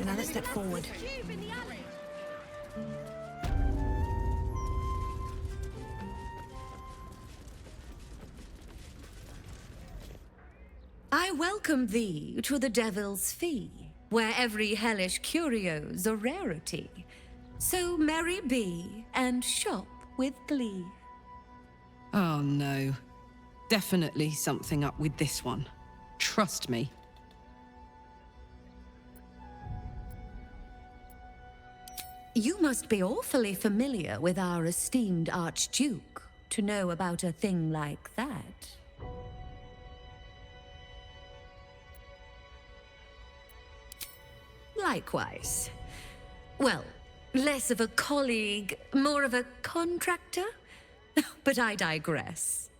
Now let's step forward. I welcome thee to the Devil's Fee, where every hellish curio's a rarity. So merry be, and shop with glee. Oh no. Definitely something up with this one. Trust me. You must be awfully familiar with our esteemed Archduke to know about a thing like that. Likewise. Well, less of a colleague, more of a contractor? But I digress.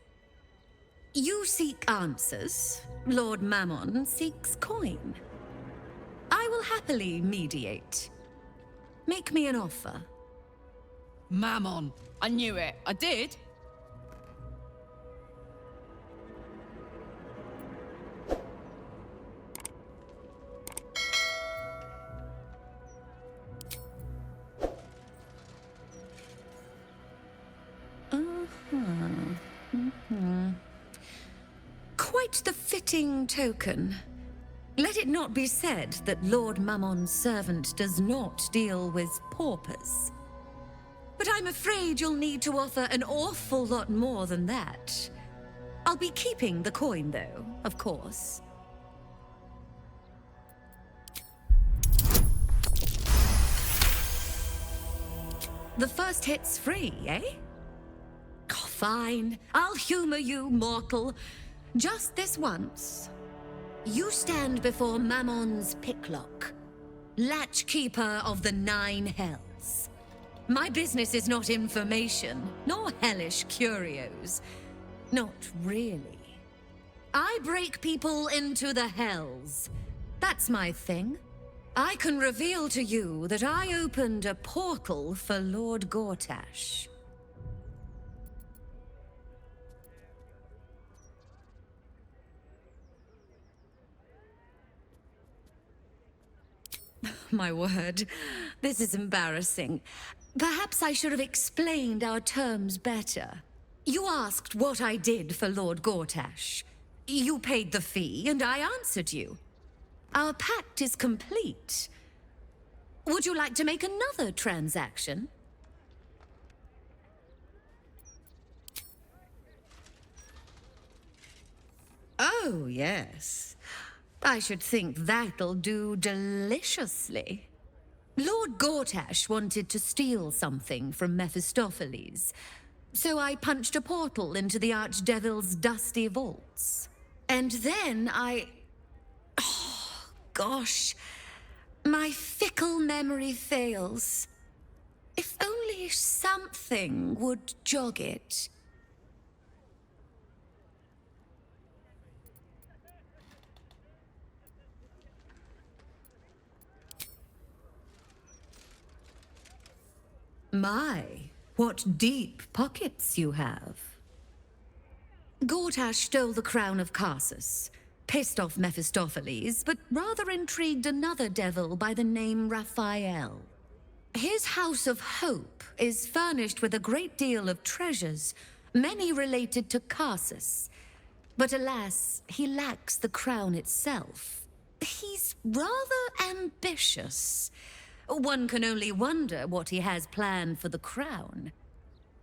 You seek answers. Lord Mammon seeks coin. I will happily mediate. Make me an offer. Mammon. I knew it. I did. Quite the fitting token. Let it not be said that Lord Mammon's servant does not deal with paupers. But I'm afraid you'll need to offer an awful lot more than that. I'll be keeping the coin, though, of course. The first hit's free, eh? Oh, fine. I'll humor you, mortal. Just this once. You stand before Mammon's picklock, latchkeeper of the 9 hells. My business is not information, nor hellish curios. Not really. I break people into the hells. That's my thing. I can reveal to you that I opened a portal for Lord Gortash. My word, this is embarrassing. Perhaps I should have explained our terms better. You asked what I did for Lord Gortash. You paid the fee, and I answered you. Our pact is complete. Would you like to make another transaction? Oh, yes. I should think that'll do deliciously. Lord Gortash wanted to steal something from Mephistopheles, so I punched a portal into the Archdevil's dusty vaults. And then oh, gosh, my fickle memory fails. If only something would jog it. My, what deep pockets you have. Gortash stole the crown of Carsus, pissed off Mephistopheles, but rather intrigued another devil by the name Raphael. His House of Hope is furnished with a great deal of treasures, many related to Carsus. But alas, he lacks the crown itself. He's rather ambitious. One can only wonder what he has planned for the crown.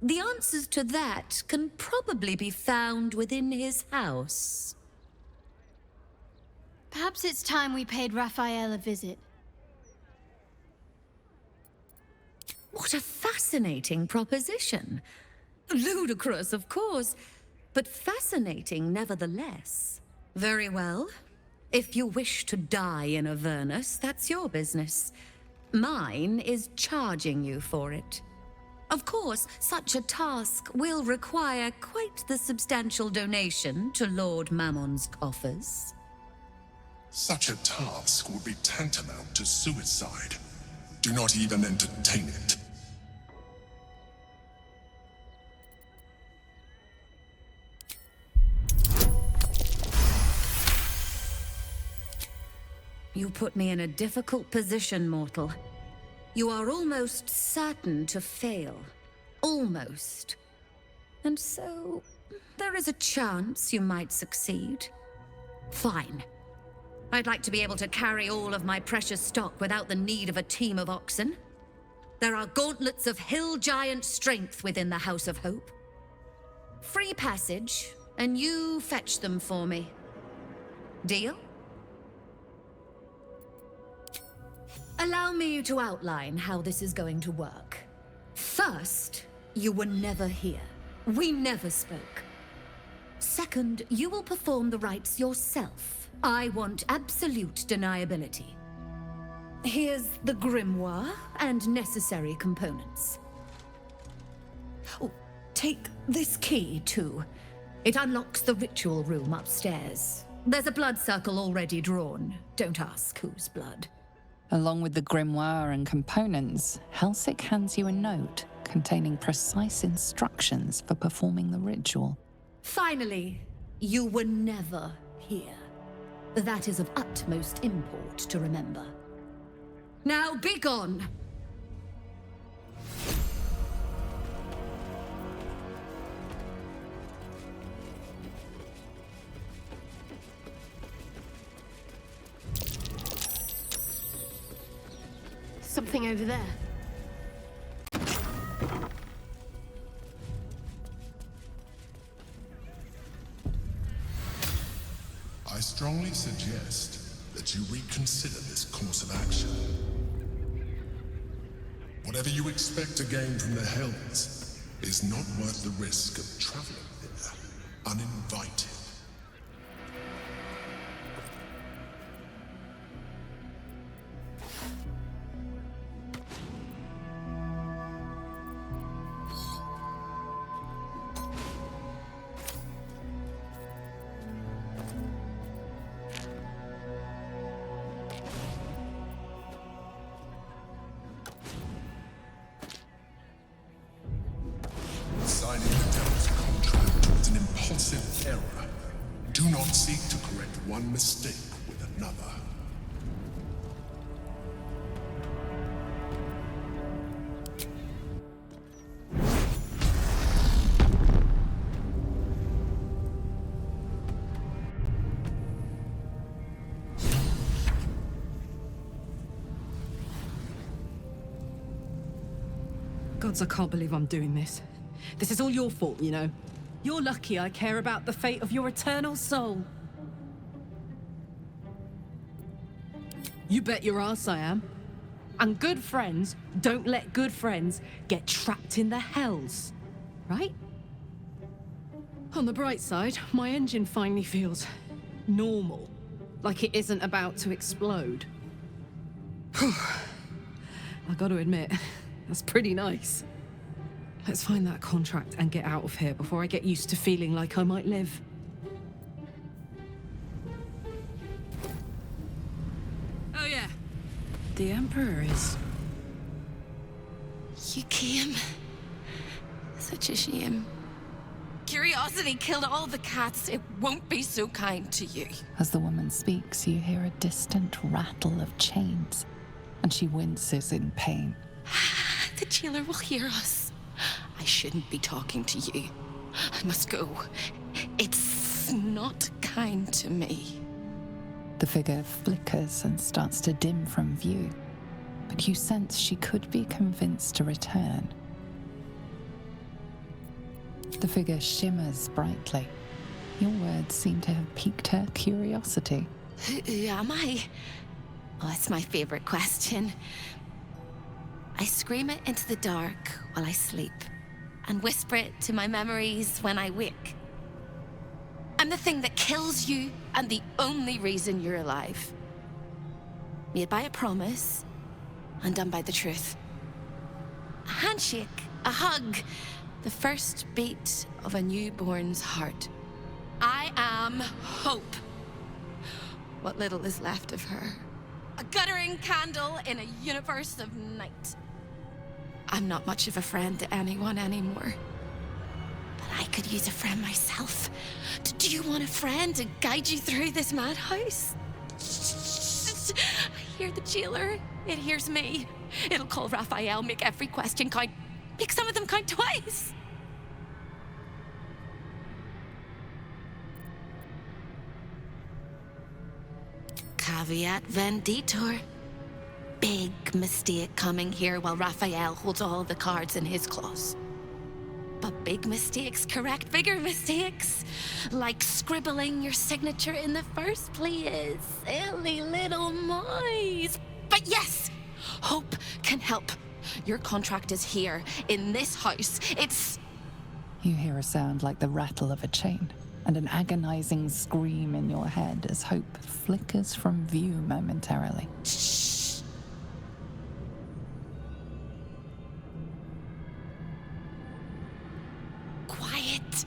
The answers to that can probably be found within his house. Perhaps it's time we paid Raphael a visit. What a fascinating proposition. Ludicrous, of course, but fascinating nevertheless. Very well. If you wish to die in Avernus, that's your business. Mine is charging you for it. Of course, such a task will require quite the substantial donation to Lord Mammon's coffers. Such a task would be tantamount to suicide. Do not even entertain it. You put me in a difficult position, mortal. You are almost certain to fail. Almost. And so, there is a chance you might succeed. Fine. I'd like to be able to carry all of my precious stock without the need of a team of oxen. There are gauntlets of hill giant strength within the House of Hope. Free passage, and you fetch them for me. Deal? Allow me to outline how this is going to work. First, you were never here. We never spoke. Second, you will perform the rites yourself. I want absolute deniability. Here's the grimoire and necessary components. Oh, take this key, too. It unlocks the ritual room upstairs. There's a blood circle already drawn. Don't ask whose blood. Along with the grimoire and components, Helsik hands you a note containing precise instructions for performing the ritual. Finally, you were never here. That is of utmost import to remember. Now be gone! Something over there. I strongly suggest that you reconsider this course of action. Whatever you expect to gain from the Hells is not worth the risk of traveling there uninvited. Signing the Devil's contract was an impulsive error. Do not seek to correct one mistake with another. Gods, I can't believe I'm doing this. This is all your fault, you know. You're lucky I care about the fate of your eternal soul. You bet your ass I am. And good friends don't let good friends get trapped in the hells. Right? On the bright side, my engine finally feels normal. Like it isn't about to explode. I gotta admit, that's pretty nice. Let's find that contract and get out of here before I get used to feeling like I might live. Oh yeah. The Emperor is... You came. Such a shame. Curiosity killed all the cats. It won't be so kind to you. As the woman speaks, you hear a distant rattle of chains, and she winces in pain. The jailer will hear us. I shouldn't be talking to you. I must go. It's not kind to me. The figure flickers and starts to dim from view, but you sense she could be convinced to return. The figure shimmers brightly. Your words seem to have piqued her curiosity. Who am I? Oh, it's my favorite question. I scream it into the dark while I sleep, and whisper it to my memories when I wake. I'm the thing that kills you, and the only reason you're alive. Made by a promise, undone by the truth. A handshake, a hug, the first beat of a newborn's heart. I am hope. What little is left of her. A guttering candle in a universe of night. I'm not much of a friend to anyone anymore. But I could use a friend myself. Do you want a friend to guide you through this madhouse? hear the jailer. It hears me. It'll call Raphael, make every question count. Make some of them count twice. Caveat venditor. Big mistake coming here while Raphael holds all the cards in his claws. But big mistakes correct bigger mistakes. Like scribbling your signature in the first place. Silly little mice. But yes, hope can help. Your contract is here, in this house. It's... You hear a sound like the rattle of a chain, and an agonizing scream in your head as hope flickers from view momentarily. Shh. Quiet.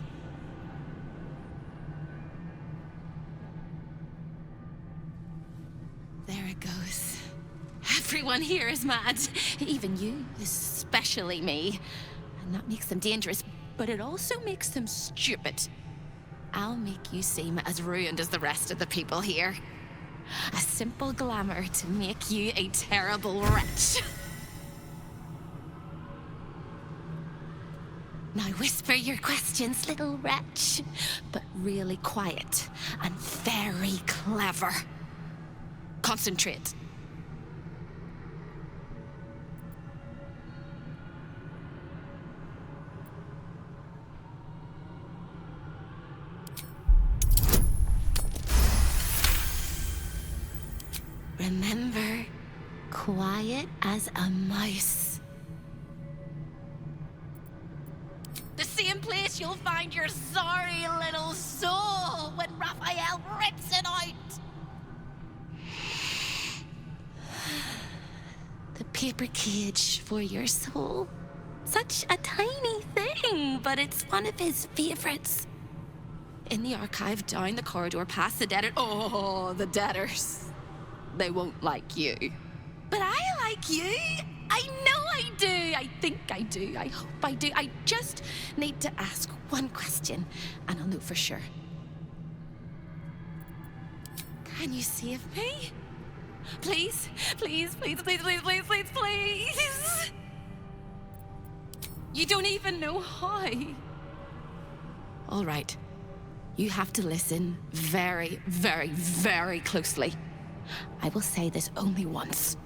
There it goes. Everyone here is mad. Even you, especially me. And that makes them dangerous, but it also makes them stupid. I'll make you seem as ruined as the rest of the people here. A simple glamour to make you a terrible wretch. Now whisper your questions, little wretch. But really quiet and very clever. Concentrate. Remember, quiet as a mouse. The same place you'll find your sorry little soul when Raphael rips it out. The paper cage for your soul. Such a tiny thing, but it's one of his favorites. In the archive, down the corridor, past the debtor. Oh, the debtors. They won't like you. But I like you. I know I do. I think I do. I hope I do. I just need to ask one question, and I'll know for sure. Can you save me? Please? Please, please, please, please, please, please, please. You don't even know how. All right. You have to listen very, very, very closely. I will say this only once.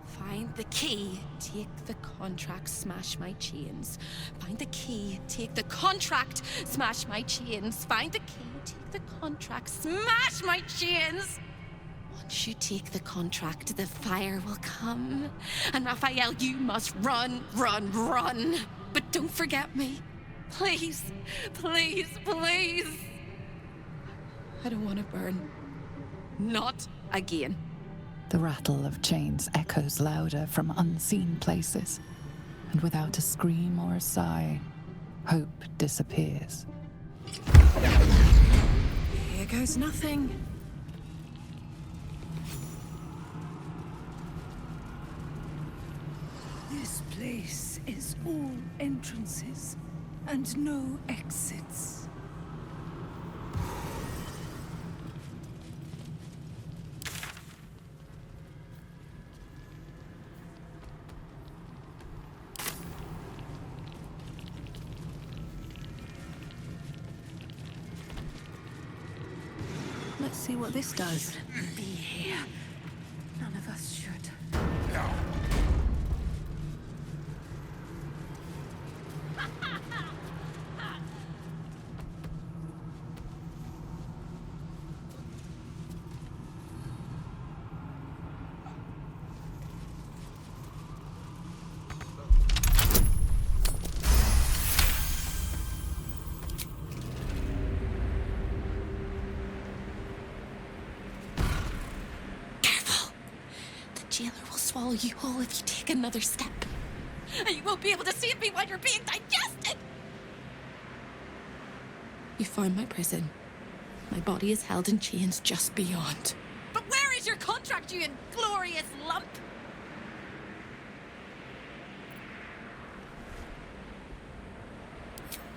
Find the key, take the contract, smash my chains. Find the key, take the contract, smash my chains. Find the key, take the contract, smash my chains. Once you take the contract, the fire will come. And Raphael, you must run, run, run. But don't forget me. Please, please, please. I don't want to burn. Not again. The rattle of chains echoes louder from unseen places, and without a scream or a sigh, hope disappears. Here goes nothing. This place is all entrances and no exits. Let's see what this does. Be here. None of us should. Jailer will swallow you whole if you take another step. And you won't be able to save me while you're being digested! You found my prison. My body is held in chains just beyond. But where is your contract, you inglorious lump?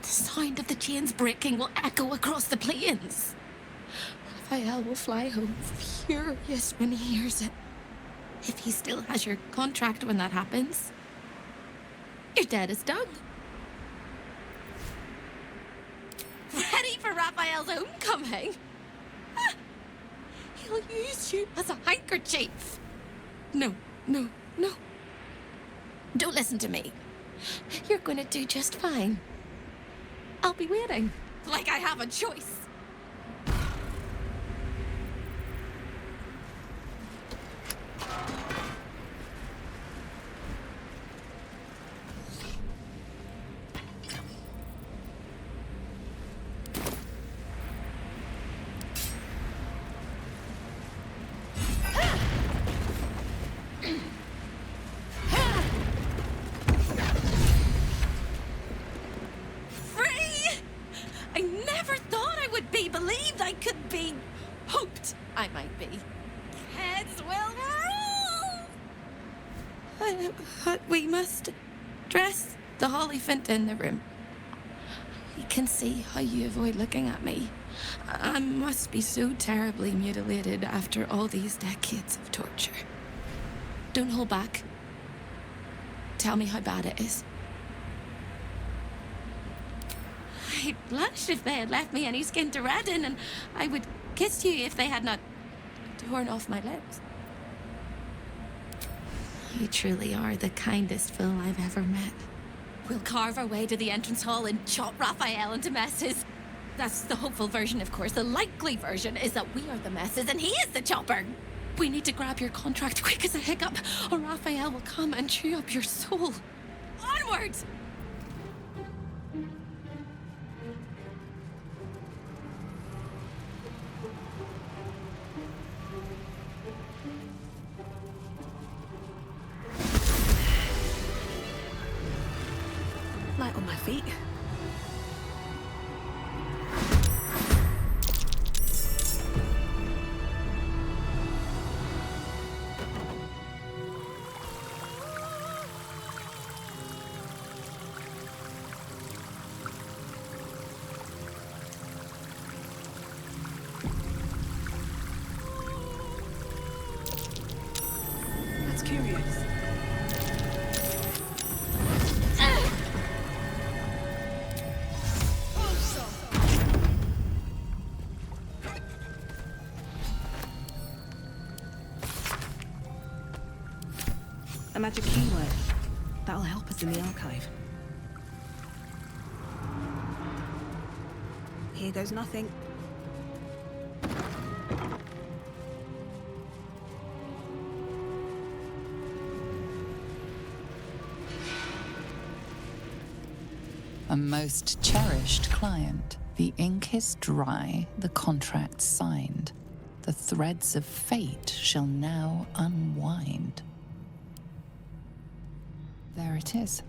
The sound of the chains breaking will echo across the plains. Raphael will fly home furious when he hears it. if he still has your contract when that happens, you're dead as dung. Ready for Raphael's homecoming? Ah, he'll use you as a handkerchief. No, no, no. Don't listen to me. You're going to do just fine. I'll be waiting, like I have a choice. I might be. Heads will roll! But we must dress the Hollyphant in the room. I can see how you avoid looking at me. I must be so terribly mutilated after all these decades of torture. Don't hold back. Tell me how bad it is. I'd blush if they had left me any skin to redden, and I would kiss you if they had not torn off my lips. You truly are the kindest fool I've ever met. We'll carve our way to the entrance hall and chop Raphael into messes. That's the hopeful version, of course. The likely version is that we are the messes and he is the chopper. We need to grab your contract quick as a hiccup, or Raphael will come and chew up your soul. Onwards! Light on my feet. That's curious. A magic keyword. That'll help us in the archive. Here goes nothing. A most cherished client. The ink is dry, the contract signed. The threads of fate shall now unwind. There it is.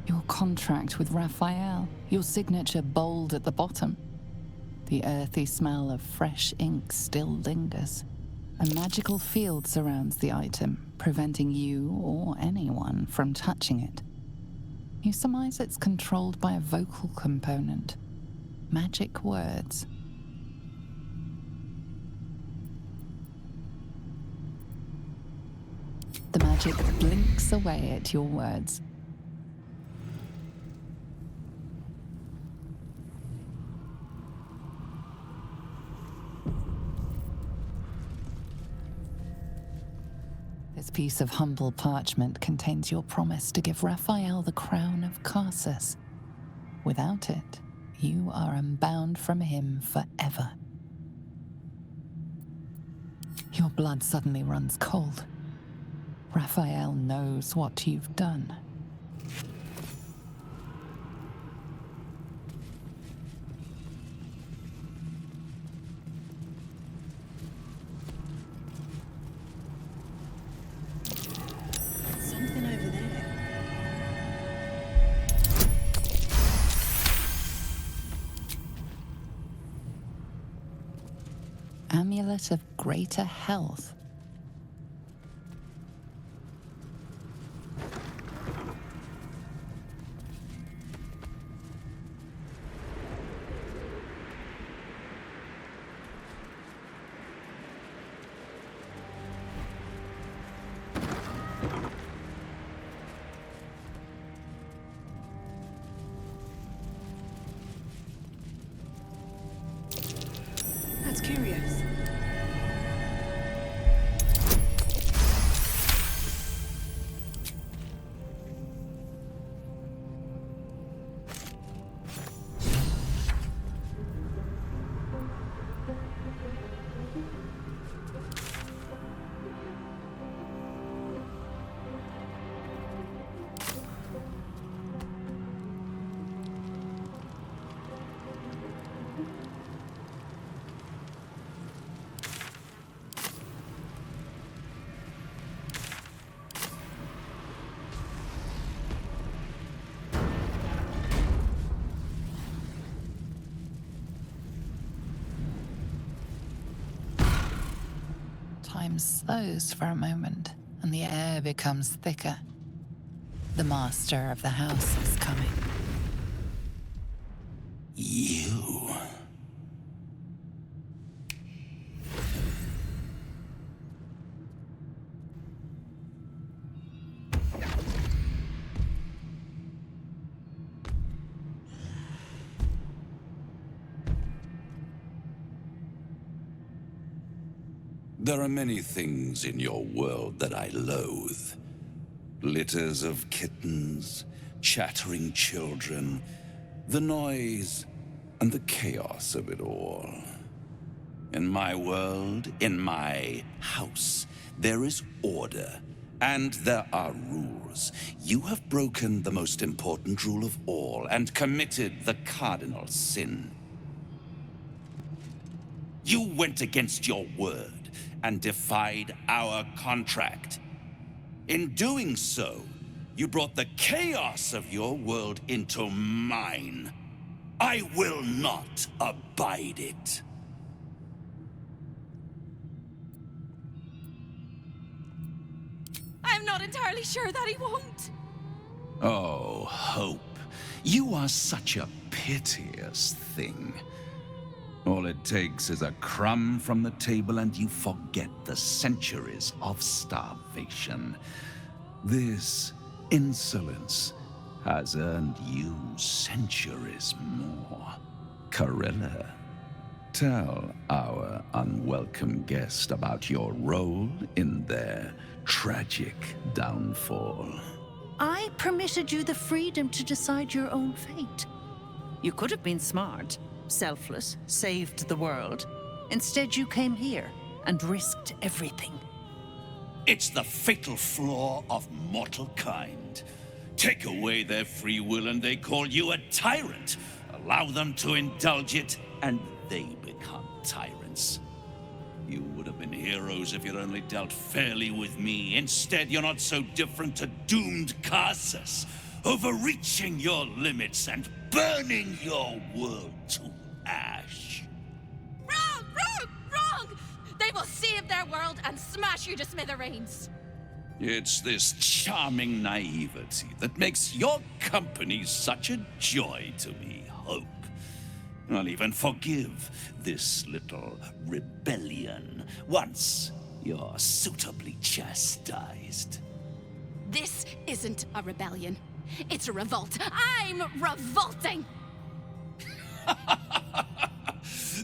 Your contract with Raphael. Your signature bold at the bottom. The earthy smell of fresh ink still lingers. A magical field surrounds the item, preventing you or anyone from touching it. You surmise it's controlled by a vocal component. Magic words. The magic blinks away at your words. This piece of humble parchment contains your promise to give Raphael the crown of Carsus. Without it, you are unbound from him forever. Your blood suddenly runs cold. Raphael knows what you've done. Something over there. Amulet of Greater Health. Time slows for a moment, and the air becomes thicker. The master of the house is coming. You. There are many things in your world that I loathe. Litters of kittens, chattering children, the noise and the chaos of it all. In my world, in my house, there is order, and there are rules. You have broken the most important rule of all and committed the cardinal sin. You went against your word and defied our contract. In doing so, you brought the chaos of your world into mine. I will not abide it. I'm not entirely sure that he won't. Oh, Hope, you are such a piteous thing. All it takes is a crumb from the table and you forget the centuries of starvation. This insolence has earned you centuries more. Carilla, tell our unwelcome guest about your role in their tragic downfall. I permitted you the freedom to decide your own fate. You could have been smart, selfless, saved the world. Instead, you came here and risked everything. It's the fatal flaw of mortal kind. Take away their free will and they call you a tyrant. Allow them to indulge it and they become tyrants. You would have been heroes if you'd only dealt fairly with me. Instead, you're not so different to doomed Carsus, overreaching your limits and burning your world to ash. Wrong! Wrong! Wrong! They will save their world and smash you to smithereens. It's this charming naivety that makes your company such a joy to me, Hope. I'll even forgive this little rebellion once you're suitably chastised. This isn't a rebellion. It's a revolt. I'm revolting!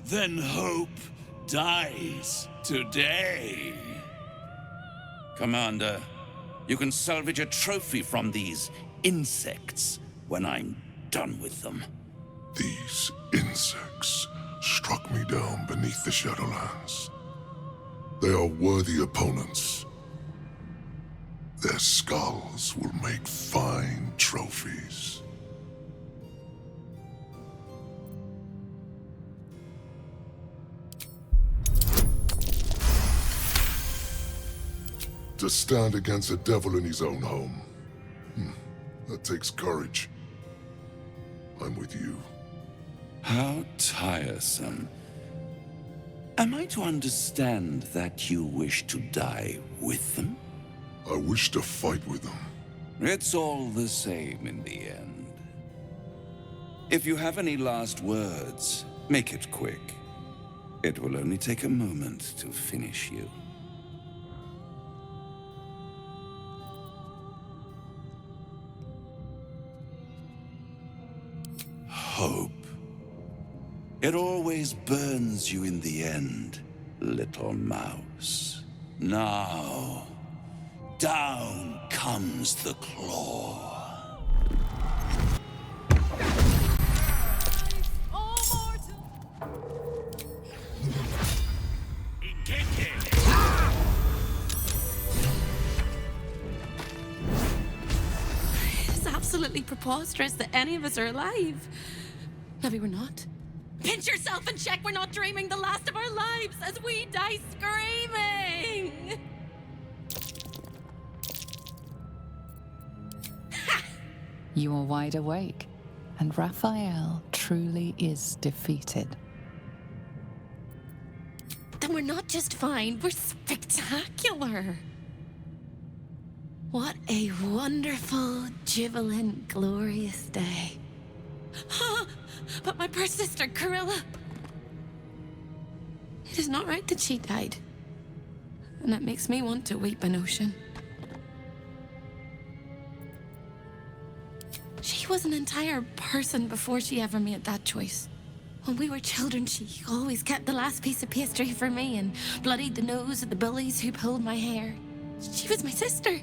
Then Hope dies today. Commander, you can salvage a trophy from these insects when I'm done with them. These insects struck me down beneath the Shadowlands. They are worthy opponents. Their skulls will make fine trophies. To stand against a devil in his own home. That takes courage. I'm with you. How tiresome. Am I to understand that you wish to die with them? I wish to fight with them. It's all the same in the end. If you have any last words, make it quick. It will only take a moment to finish you. Hope. It always burns you in the end, little mouse. Now, down comes the claw. It's absolutely preposterous that any of us are alive. Maybe we're not. Pinch yourself and check we're not dreaming the last of our lives as we die screaming! You are wide awake, and Raphael truly is defeated. Then we're not just fine, we're spectacular. What a wonderful, jubilant, glorious day. But my poor sister, Corilla. It is not right that she died. And that makes me want to weep an ocean. She was an entire person before she ever made that choice. When we were children, she always kept the last piece of pastry for me and bloodied the nose of the bullies who pulled my hair. She was my sister.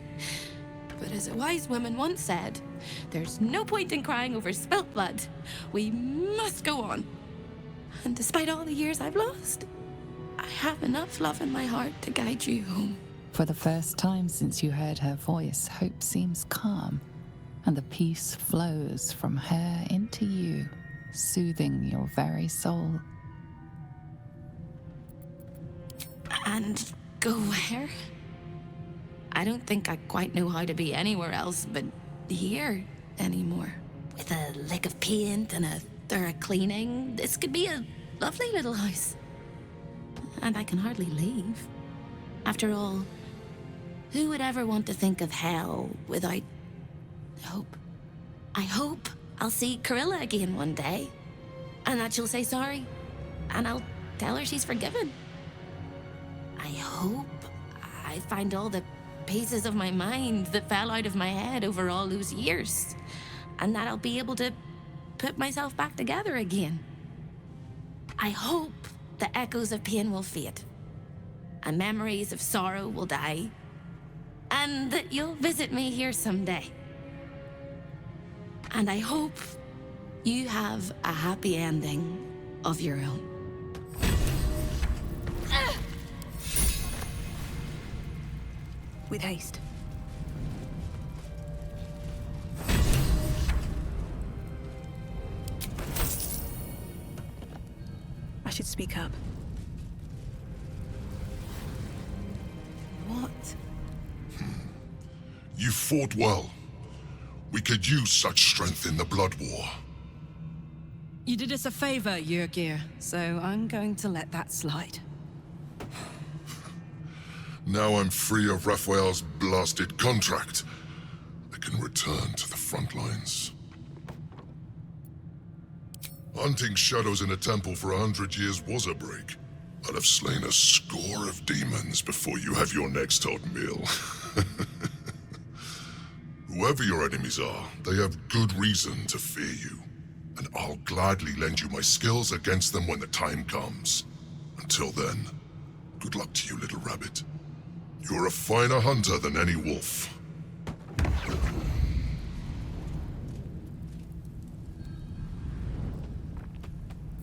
But as a wise woman once said, there's no point in crying over spilt blood. We must go on. And despite all the years I've lost, I have enough love in my heart to guide you home. For the first time since you heard her voice, hope seems calm, and the peace flows from her into you, soothing your very soul. And go where? I don't think I quite know how to be anywhere else but here anymore. With a lick of paint and a thorough cleaning, this could be a lovely little house. And I can hardly leave. After all, who would ever want to think of hell without hope? I hope I'll see Corilla again one day, and that she'll say sorry, and I'll tell her she's forgiven. I hope I find all the pieces of my mind that fell out of my head over all those years, and that I'll be able to put myself back together again. I hope the echoes of pain will fade, and memories of sorrow will die, and that you'll visit me here someday. And I hope you have a happy ending of your own. With haste. I should speak up. What? You fought well. We could use such strength in the Blood War. You did us a favor, Yrgir, so I'm going to let that slide. Now I'm free of Raphael's blasted contract. I can return to the front lines. Hunting shadows in a temple for 100 years was a break. I'll have slain a score of demons before you have your next hot meal. Whoever your enemies are, they have good reason to fear you. And I'll gladly lend you my skills against them when the time comes. Until then, good luck to you, little rabbit. You're a finer hunter than any wolf.